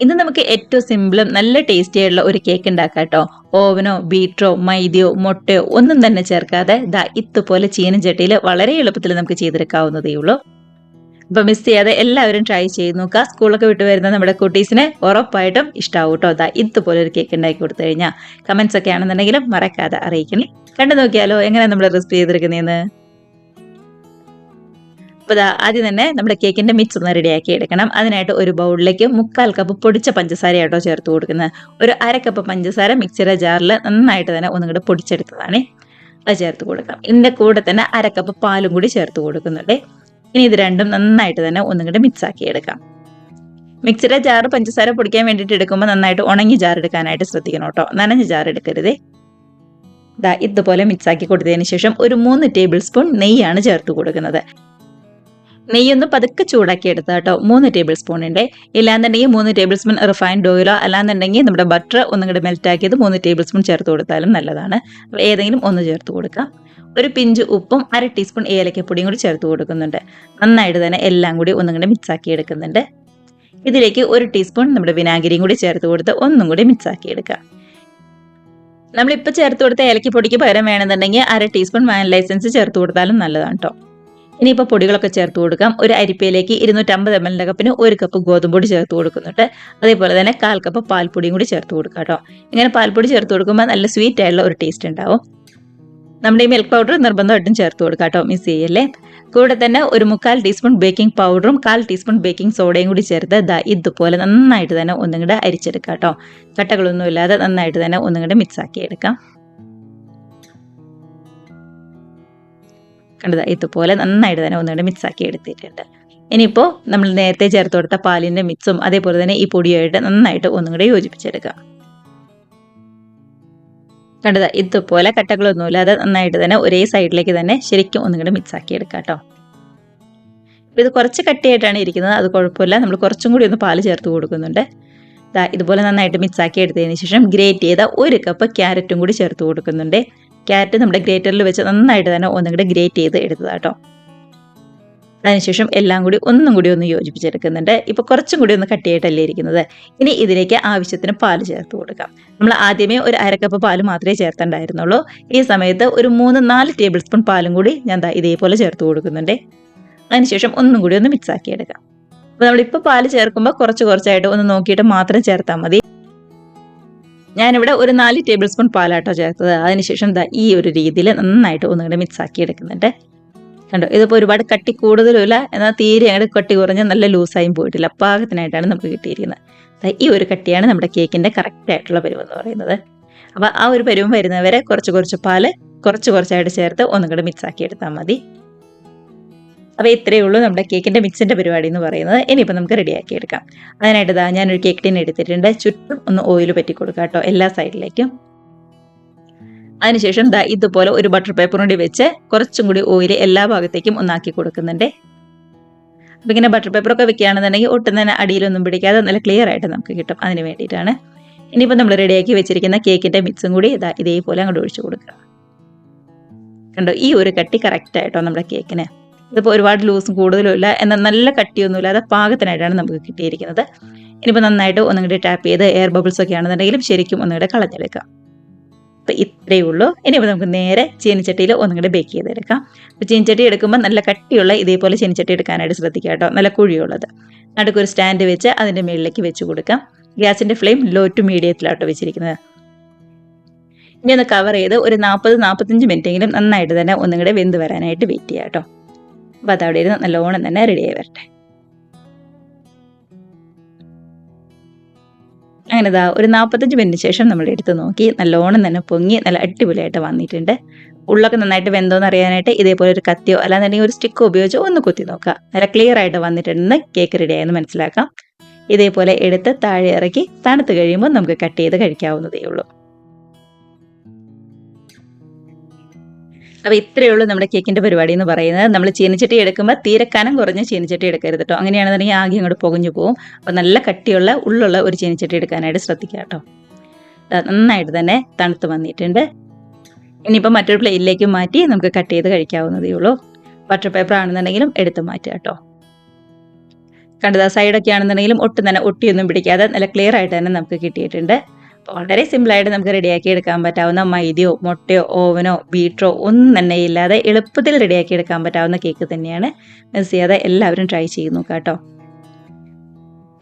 ഇന്ന് നമുക്ക് ഏറ്റവും സിമ്പിളും നല്ല ടേസ്റ്റി ആയിട്ടുള്ള ഒരു കേക്ക് ഉണ്ടാക്കാം കേട്ടോ. ഓവനോ ബീറ്ററോ മൈദയോ മുട്ടയോ ഒന്നും തന്നെ ചേർക്കാതെ ഇതുപോലെ ചീനച്ചട്ടിയിൽ വളരെ എളുപ്പത്തിൽ നമുക്ക് ചെയ്തെടുക്കാവുന്നതേ ഉള്ളൂ. അപ്പൊ മിസ് ചെയ്യാതെ എല്ലാവരും ട്രൈ ചെയ്ത് നോക്കുക. സ്കൂളൊക്കെ വിട്ട് വരുന്ന നമ്മുടെ കുട്ടീസിന് ഉറപ്പായിട്ടും ഇഷ്ടാവും കേട്ടോ. ഇതുപോലെ ഒരു കേക്ക് ഉണ്ടാക്കി കൊടുത്തു കഴിഞ്ഞാൽ കമന്റ്സ് ഒക്കെ ആണെന്നുണ്ടെങ്കിലും മറക്കാതെ അറിയിക്കണേ. കണ്ടു നോക്കിയാലോ എങ്ങനെ നമ്മൾ റെസിപ്പി ചെയ്തെടുക്കുന്നതെന്ന്. അപ്പോൾ ആദ്യം തന്നെ നമ്മുടെ കേക്കിന്റെ മിക്സ് ഒന്ന് റെഡിയാക്കി എടുക്കണം. അതിനായിട്ട് ഒരു ബൗളിലേക്ക് 1/4 കപ്പ് പൊടിച്ച പഞ്ചസാരയാട്ടോ ചേർത്ത് കൊടുക്കുന്നത്. ഒരു 1/2 കപ്പ് പഞ്ചസാര മിക്സിയുടെ ജാറിൽ നന്നായിട്ട് തന്നെ ഒന്നുകൂടെ പൊടിച്ചെടുത്തതാണ്. അത് ചേർത്ത് കൊടുക്കാം. ഇതിന്റെ കൂടെ തന്നെ 1/2 കപ്പ് പാലും കൂടി ചേർത്ത് കൊടുക്കുന്നുണ്ട്. ഇനി ഇത് രണ്ടും നന്നായിട്ട് തന്നെ ഒന്നുകൂടെ മിക്സ് ആക്കി എടുക്കാം. മിക്സിയുടെ ജാറ് പഞ്ചസാര പൊടിക്കാൻ വേണ്ടിയിട്ട് എടുക്കുമ്പോൾ നന്നായിട്ട് ഉണങ്ങി ജാർ എടുക്കാനായിട്ട് ശ്രദ്ധിക്കണം കേട്ടോ. നനഞ്ഞ ജാർ എടുക്കരുതേ. ഇതുപോലെ മിക്സ് ആക്കി കൊടുത്തതിന് ശേഷം ഒരു 3 ടേബിൾ സ്പൂൺ നെയ്യാണ് ചേർത്ത് കൊടുക്കുന്നത്. നെയ്യൊന്ന് പതുക്കെ ചൂടാക്കി എടുത്താൽ കേട്ടോ. 3 ടേബിൾ സ്പൂണിൻ്റെ. ഇല്ലാന്നുണ്ടെങ്കിൽ 3 ടേബിൾ സ്പൂൺ റിഫൈൻഡ് ഓയിലോ അല്ലാന്നുണ്ടെങ്കിൽ നമ്മുടെ ബട്ടർ ഒന്നും കൂടെ മെൽറ്റ് ആക്കിയത് 3 ടേബിൾ സ്പൂൺ ചേർത്ത് കൊടുത്താലും നല്ലതാണ്. ഏതെങ്കിലും ഒന്ന് ചേർത്ത് കൊടുക്കാം. ഒരു പിഞ്ച് ഉപ്പും 1/2 ടീസ്പൂൺ ഏലക്കപ്പൊടിയും കൂടി ചേർത്ത് കൊടുക്കുന്നുണ്ട്. നന്നായിട്ട് തന്നെ എല്ലാം കൂടി ഒന്നും കൂടെ മിക്സ് ആക്കി എടുക്കുന്നുണ്ട്. ഇതിലേക്ക് 1 ടീസ്പൂൺ നമ്മുടെ വിനാഗിരിയും കൂടി ചേർത്ത് കൊടുത്ത് ഒന്നും കൂടി മിക്സ് ആക്കി എടുക്കാം. നമ്മളിപ്പോൾ ചേർത്ത് കൊടുത്ത ഏലക്കപ്പൊടിക്ക് പകരം വേണമെന്നുണ്ടെങ്കിൽ 1/2 ടീസ്പൂൺ വാനില എസൻസ് ചേർത്ത് കൊടുത്താലും നല്ലതാണ് കേട്ടോ. ഇനിയിപ്പോൾ പൊടികളൊക്കെ ചേർത്ത് കൊടുക്കാം. ഒരു അരിപ്പയിലേക്ക് 250 ml കപ്പിന് 1 കപ്പ് ഗോതമ്പൊടി ചേർത്ത് കൊടുക്കുന്നുണ്ട്. അതേപോലെ തന്നെ 1/4 കപ്പ് പാൽപ്പൊടിയും കൂടി ചേർത്ത് കൊടുക്കാം കേട്ടോ. ഇങ്ങനെ പാൽപ്പൊടി ചേർത്ത് കൊടുക്കുമ്പോൾ നല്ല സ്വീറ്റ് ആയിട്ടുള്ള ഒരു ടേസ്റ്റ് ഉണ്ടാവും. നമ്മുടെ ഈ മിൽക്ക് പൗഡർ നിർബന്ധമായിട്ടും ചേർത്ത് കൊടുക്കാം കേട്ടോ, മിസ് ചെയ്യല്ലേ. കൂടെ തന്നെ ഒരു 1/4 ടീസ്പൂൺ ബേക്കിംഗ് പൗഡറും 1/4 ടീസ്പൂൺ ബേക്കിംഗ് സോഡയും കൂടി ചേർത്ത് ഇതുപോലെ നന്നായിട്ട് തന്നെ ഒന്നും കൂടെ അരിച്ചെടുക്കാം കേട്ടോ. കട്ടകളൊന്നും ഇല്ലാതെ നന്നായിട്ട് തന്നെ ഒന്നും കൂടെ മിക്സ് ആക്കി എടുക്കാം. കണ്ടത് ഇതുപോലെ നന്നായിട്ട് തന്നെ ഒന്നുകൂടെ മിക്സ് ആക്കി എടുത്തിട്ടുണ്ട്. ഇനിയിപ്പോൾ നമ്മൾ നേരത്തെ ചേർത്ത് കൊടുത്ത പാലിൻ്റെ മിക്സും അതേപോലെ തന്നെ ഈ പൊടിയായിട്ട് നന്നായിട്ട് ഒന്നും കൂടെ യോജിപ്പിച്ചെടുക്കാം. കണ്ടത് ഇതുപോലെ കട്ടകളൊന്നുമില്ലാതെ നന്നായിട്ട് തന്നെ ഒരേ സൈഡിലേക്ക് തന്നെ ശരിക്കും ഒന്നും കൂടെ മിക്സ് ആക്കി എടുക്കാം കേട്ടോ. ഇത് കുറച്ച് കട്ടിയായിട്ടാണ് ഇരിക്കുന്നത്, അത് കുഴപ്പമില്ല. നമ്മൾ കുറച്ചും കൂടി ഒന്ന് പാല് ചേർത്ത് കൊടുക്കുന്നുണ്ട്. ഇതുപോലെ നന്നായിട്ട് മിക്സ് ആക്കി എടുത്തതിന് ശേഷം ഗ്രേറ്റ് ചെയ്ത 1 കപ്പ് ക്യാരറ്റും കൂടി ചേർത്ത് കൊടുക്കുന്നുണ്ട്. ക്യാരറ്റ് നമ്മുടെ ഗ്രേറ്ററിൽ വെച്ച് നന്നായിട്ട് തന്നെ ഒന്നും കൂടെ ഗ്രേറ്റ് ചെയ്ത് എടുത്തതാട്ടോ. അതിനുശേഷം എല്ലാം കൂടി ഒന്നും കൂടി ഒന്ന് യോജിപ്പിച്ചെടുക്കുന്നുണ്ട്. ഇപ്പോൾ കുറച്ചും കൂടി ഒന്ന് കട്ടിയായിട്ടല്ലേ ഇരിക്കുന്നത്. ഇനി ഇതിലേക്ക് ആവശ്യത്തിന് പാല് ചേർത്ത് കൊടുക്കാം. നമ്മൾ ആദ്യമേ ഒരു 1/2 കപ്പ് പാല് മാത്രമേ ചേർത്തുണ്ടായിരുന്നുള്ളൂ. ഈ സമയത്ത് ഒരു 3-4 ടേബിൾ സ്പൂൺ പാലും കൂടി ഞാൻ ഇതേപോലെ ചേർത്ത് കൊടുക്കുന്നുണ്ട്. അതിനുശേഷം ഒന്നും കൂടി ഒന്ന് മിക്സ് ആക്കി എടുക്കാം. അപ്പോൾ നമ്മളിപ്പോൾ പാല് ചേർക്കുമ്പോൾ കുറച്ചായിട്ട് ഒന്ന് നോക്കിയിട്ട് മാത്രം ചേർത്താൽ മതി. ഞാനിവിടെ ഒരു 4 ടേബിൾ സ്പൂൺ പാലാട്ടോ ചേർത്തത്. അതിനുശേഷം ഈ ഒരു രീതിയിൽ നന്നായിട്ട് ഒന്നുകൂടെ മിക്സ് ആക്കി എടുക്കുന്നുണ്ട്. കണ്ടോ, ഇതിപ്പോൾ ഒരുപാട് കട്ടി കൂടുതലുമില്ല, എന്നാൽ തീരെ അങ്ങോട്ട് കട്ടി കുറഞ്ഞ് നല്ല ലൂസായും പോയിട്ടില്ല. പാകത്തിനായിട്ടാണ് നമുക്ക് കിട്ടിയിരിക്കുന്നത്. ഈ ഒരു കട്ടിയാണ് നമ്മുടെ കേക്കിൻ്റെ കറക്റ്റ് ആയിട്ടുള്ള പരുവം എന്ന് പറയുന്നത്. അപ്പോൾ ആ ഒരു പരുവം വരുന്നവരെ കുറച്ച് പാല് കുറച്ചായിട്ട് ചേർത്ത് ഒന്നും കൂടെ മിക്സ് ആക്കി എടുത്താൽ മതി. അപ്പോൾ ഇത്രയേ ഉള്ളൂ നമ്മുടെ കേക്കിൻ്റെ മിക്സിൻ്റെ പരിപാടി എന്ന് പറയുന്നത്. ഇനിയിപ്പോൾ നമുക്ക് റെഡിയാക്കി എടുക്കാം. അതിനായിട്ട് ഞാനൊരു കേക്ക് ടിൻ എടുത്തിട്ടുണ്ട്. ചുറ്റും ഒന്ന് ഓയിൽ പറ്റി കൊടുക്കാം കേട്ടോ, എല്ലാ സൈഡിലേക്കും. അതിനുശേഷം ഇതുപോലെ ഒരു ബട്ടർ പേപ്പർ കൂടി വെച്ച് കുറച്ചും കൂടി ഓയിൽ എല്ലാ ഭാഗത്തേക്കും ഒന്നാക്കി കൊടുക്കുന്നുണ്ട്. അപ്പോൾ ഇങ്ങനെ ബട്ടർ പേപ്പറൊക്കെ വെക്കുകയാണെന്നുണ്ടെങ്കിൽ ഒട്ടും തന്നെ അടിയിലൊന്നും പിടിക്കാതെ നല്ല ക്ലിയർ ആയിട്ട് നമുക്ക് കിട്ടും. അതിന് വേണ്ടിയിട്ടാണ്. ഇനിയിപ്പോൾ നമ്മൾ റെഡിയാക്കി വെച്ചിരിക്കുന്ന കേക്കിൻ്റെ മിക്സും കൂടി ഇതേപോലെ അങ്ങോട്ട് ഒഴിച്ചു കൊടുക്കുക. കണ്ടോ, ഈ ഒരു കട്ടി കറക്റ്റ് ആയിട്ടോ നമ്മുടെ കേക്കിന്. ഇതിപ്പോൾ ഒരുപാട് ലൂസും കൂടുതലും ഇല്ല, എന്നാൽ നല്ല കട്ടിയൊന്നുമില്ലാതെ പാകത്തിനായിട്ടാണ് നമുക്ക് കിട്ടിയിരിക്കുന്നത്. ഇനിയിപ്പോൾ നന്നായിട്ട് ഒന്നും കൂടി ടാപ്പ് ചെയ്ത് എയർ ബബിൾസ് ഒക്കെ ആണെന്നുണ്ടെങ്കിലും ശരിക്കും ഒന്നും കൂടെ കളഞ്ഞെടുക്കാം. അപ്പോൾ ഇത്രയേ ഉള്ളൂ. ഇനിയിപ്പോൾ നമുക്ക് നേരെ ചീനിച്ചട്ടിയിൽ ഒന്നും കൂടി ബേക്ക് ചെയ്തെടുക്കാം. അപ്പോൾ ചീനിച്ചട്ടി എടുക്കുമ്പോൾ നല്ല കട്ടിയുള്ള ഇതേപോലെ ചീനിച്ചട്ടി എടുക്കാനായിട്ട് ശ്രദ്ധിക്കുക കേട്ടോ, നല്ല കുഴിയുള്ളത്. നടുക്കൊരു സ്റ്റാൻഡ് വെച്ച് അതിൻ്റെ മുകളിലേക്ക് വെച്ച് കൊടുക്കാം. ഗ്യാസിൻ്റെ ഫ്ലെയിം ലോ ടു മീഡിയത്തിലാട്ടോ വെച്ചിരിക്കുന്നത്. ഇനി ഒന്ന് കവർ ചെയ്ത് ഒരു 40-45 മിനിറ്റെങ്കിലും നന്നായിട്ട് തന്നെ ഒന്നും കൂടെ വെന്ത് വരാനായിട്ട് വെയിറ്റ് ചെയ്യാം കേട്ടോ. അപ്പോൾ അതവിടെ ഇരുന്ന് നല്ലോണം തന്നെ റെഡിയായി വരട്ടെ. അങ്ങനെ ഒരു 45 മിനിറ്റ് ശേഷം നമ്മൾ എടുത്ത് നോക്കി. നല്ലോണം തന്നെ പൊങ്ങി നല്ല അടിപൊളിയായിട്ട് വന്നിട്ടുണ്ട്. ഉള്ളൊക്കെ നന്നായിട്ട് വെന്തോന്ന് അറിയാനായിട്ട് ഇതേപോലെ ഒരു കത്തിയോ അല്ലാന്നുണ്ടെങ്കിൽ ഒരു സ്റ്റിക്കോ ഉപയോഗിച്ചോ ഒന്ന് കുത്തി നോക്കുക. നല്ല ക്ലിയർ ആയിട്ട് വന്നിട്ടുണ്ടെന്ന് കേക്ക് റെഡിയായെന്ന് മനസ്സിലാക്കാം. ഇതേപോലെ എടുത്ത് താഴെ ഇറക്കി തണുത്ത് കഴിയുമ്പോൾ നമുക്ക് കട്ട് ചെയ്ത് കഴിക്കാവുന്നതേ ഉള്ളൂ. അപ്പോൾ ഇത്രയേ ഉള്ളൂ നമ്മുടെ കേക്കിൻ്റെ പരിപാടി എന്ന് പറയുന്നത്. നമ്മൾ ചീനിച്ചട്ടി എടുക്കുമ്പോൾ തീരെ കനം കുറഞ്ഞ ചീനിച്ചട്ടി എടുക്കരുത് കേട്ടോ. അങ്ങനെയാണെന്നുണ്ടെങ്കിൽ ആകെ അങ്ങോട്ട് പുകഞ്ഞു പോകും. അപ്പോൾ നല്ല കട്ടിയുള്ള ഉള്ളുള്ള ഒരു ചീനിച്ചട്ടി എടുക്കാനായിട്ട് ശ്രദ്ധിക്കുക കേട്ടോ. നന്നായിട്ട് തന്നെ തണുത്ത് വന്നിട്ടുണ്ട്. ഇനിയിപ്പോൾ മറ്റൊരു പ്ലേറ്റിലേക്ക് മാറ്റി നമുക്ക് കട്ട് ചെയ്ത് കഴിക്കാവുന്നതേ ഉള്ളൂ. ബട്ടർ പേപ്പർ ആണെന്നുണ്ടെങ്കിലും എടുത്ത് മാറ്റുക കേട്ടോ. കണ്ടത് സൈഡൊക്കെ ആണെന്നുണ്ടെങ്കിലും ഒട്ടും തന്നെ ഒട്ടിയൊന്നും പിടിക്കാതെ നല്ല ക്ലിയർ ആയിട്ട് തന്നെ നമുക്ക് കിട്ടിയിട്ടുണ്ട്. അപ്പോൾ വളരെ സിമ്പിളായിട്ട് നമുക്ക് റെഡിയാക്കി എടുക്കാൻ പറ്റാവുന്ന മൈദയോ മുട്ടയോ ഓവനോ ബീറ്ററോ ഒന്നും തന്നെ ഇല്ലാതെ എളുപ്പത്തിൽ റെഡിയാക്കി എടുക്കാൻ പറ്റാവുന്ന കേക്ക് തന്നെയാണ്. മിസ് ചെയ്യാതെ എല്ലാവരും ട്രൈ ചെയ്ത് നോക്കാം കേട്ടോ.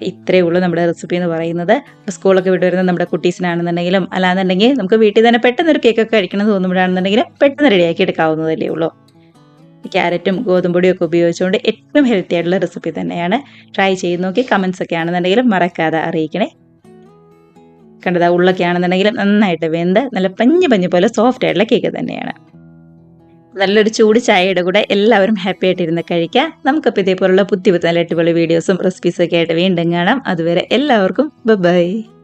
ഇത്രയേ ഉള്ളൂ നമ്മുടെ റെസിപ്പി എന്ന് പറയുന്നത്. ഇപ്പോൾ സ്കൂളൊക്കെ വിട്ട് വരുന്ന നമ്മുടെ കുട്ടീസിനാണെന്നുണ്ടെങ്കിലും അല്ലാന്നുണ്ടെങ്കിൽ നമുക്ക് വീട്ടിൽ തന്നെ പെട്ടെന്നൊരു കേക്കൊക്കെ കഴിക്കണം എന്ന് തോന്നുമ്പോഴാണെന്നുണ്ടെങ്കിലും പെട്ടെന്ന് റെഡിയാക്കി എടുക്കാവുന്നതല്ലേ ഉള്ളൂ. ക്യാരറ്റും ഗോതമ്പൊടിയും ഒക്കെ ഉപയോഗിച്ചുകൊണ്ട് ഏറ്റവും ഹെൽത്തി ആയിട്ടുള്ള റെസിപ്പി തന്നെയാണ്. ട്രൈ ചെയ്ത് നോക്കി കമൻസ് ഒക്കെ ആണെന്നുണ്ടെങ്കിലും മറക്കാതെ അറിയിക്കണേ. കണ്ടതാ ഉള്ളൊക്കെ ആണെന്നുണ്ടെങ്കിലും നന്നായിട്ട് വെന്ത് നല്ല പഞ്ഞി പഞ്ഞി പോലെ സോഫ്റ്റ് ആയിട്ടുള്ള കേക്ക് തന്നെയാണ്. നല്ലൊരു ചൂട് ചായയുടെ കൂടെ എല്ലാവരും ഹാപ്പി ആയിട്ടിരുന്ന് കഴിക്കാം. നമുക്കപ്പോൾ ഇതേപോലുള്ള പുത്തി നല്ല അടിപൊളി വീഡിയോസും റെസിപ്പീസും ഒക്കെ ആയിട്ട് വീണ്ടും കാണാം. അതുവരെ എല്ലാവർക്കും ബൈ.